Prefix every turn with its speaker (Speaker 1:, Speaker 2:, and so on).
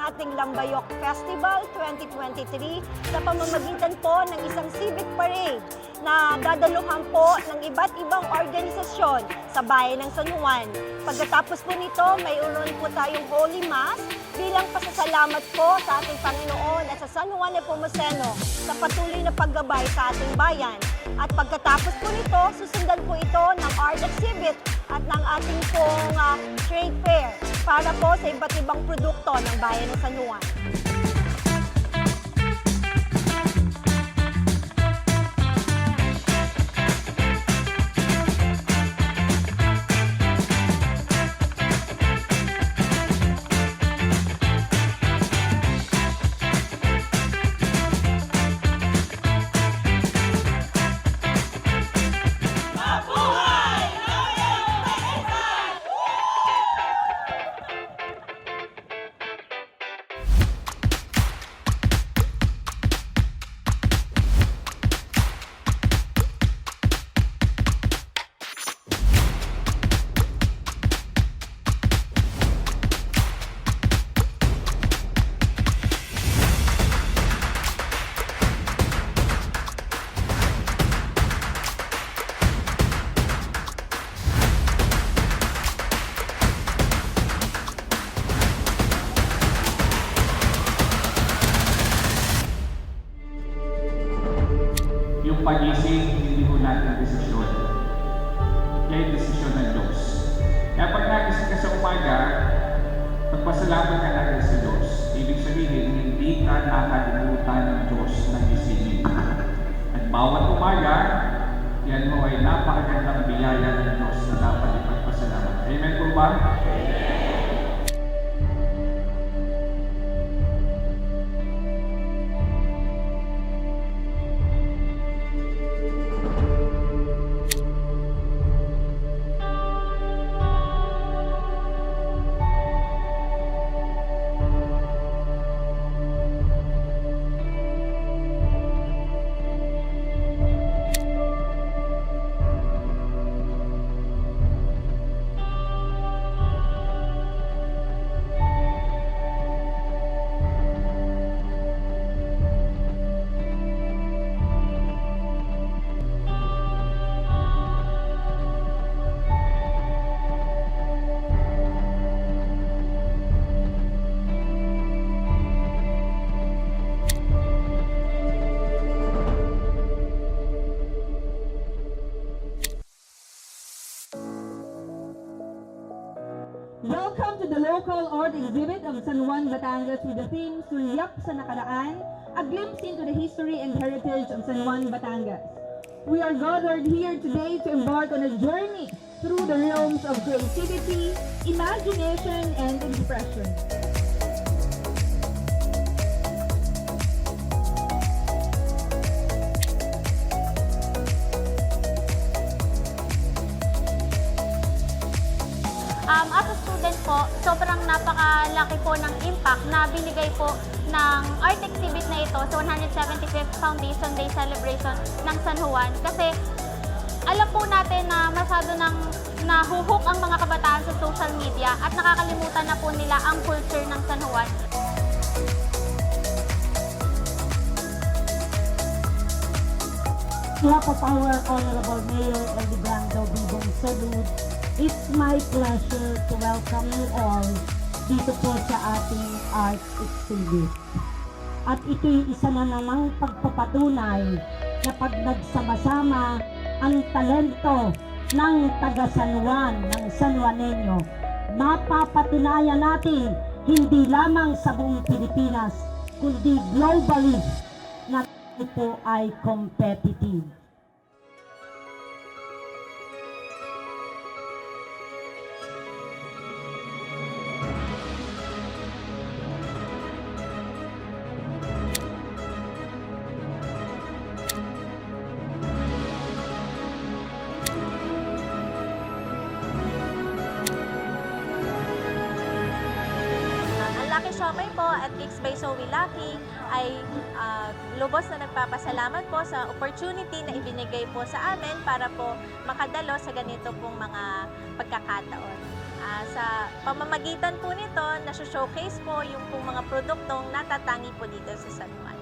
Speaker 1: ating Lambayok Festival 2023 sa pamamagitan po ng isang civic parade na dadaluhan po ng iba't ibang organisasyon sa bayan ng San Juan. Pagkatapos po nito, may uron po tayong Holy Mass bilang pasasalamat po sa ating Panginoon at sa San Juan Nepomuceno sa patuloy na paggabay sa ating bayan. At pagkatapos po nito, susundan po ito ng art exhibit at ng ating pong trade fair para po sa iba't ibang produkto ng bayan ng San Juan.
Speaker 2: Yung pag-isip, hindi ho natin desisyon. Kaya desisyon ng Diyos. Kaya pag nagising ka sa umaga, magpasalamat ka natin sa Diyos. Ibig sabihin, hindi ka nakalimutan ng Diyos na gisingin. At bawat umaga, yan ho ay napakagandang biyaya ng Diyos na dapat ipagpasalamat. Amen po ba?
Speaker 3: Welcome to the local art exhibit of San Juan, Batangas with the theme Sulyap sa Nakaraan, a glimpse into the history and heritage of San Juan, Batangas. We are gathered here today to embark on a journey through the realms of creativity, imagination, and expression.
Speaker 4: As a student po, sobrang napakalaki po ng impact na binigay po ng art exhibit na ito sa 175th Foundation Day Celebration ng San Juan. Kasi alam po natin na masyado nang nahuhook ang mga kabataan sa social media at nakakalimutan na po nila ang culture ng San Juan.
Speaker 3: Power Honorable Mayor Elibrando Bibong Salud, it's my pleasure to welcome you all dito po sa ating art exhibit. At ito'y isa na namang pagpapatunay na pag nagsama-sama ang talento ng taga San Juan, ng San Juaneño, mapapatunayan natin hindi lamang sa buong Pilipinas, kundi globally na ito ay competitive.
Speaker 4: Lucky Siomai po at Cakes by Zoe Lucky ay lubos na nagpapasalamat po sa opportunity na ibinigay po sa amin para po makadalo sa ganito pong mga pagkakataon.
Speaker 5: Sa pamamagitan po nito, nasa-showcase po yung pong mga produktong natatangi po dito sa San Juan.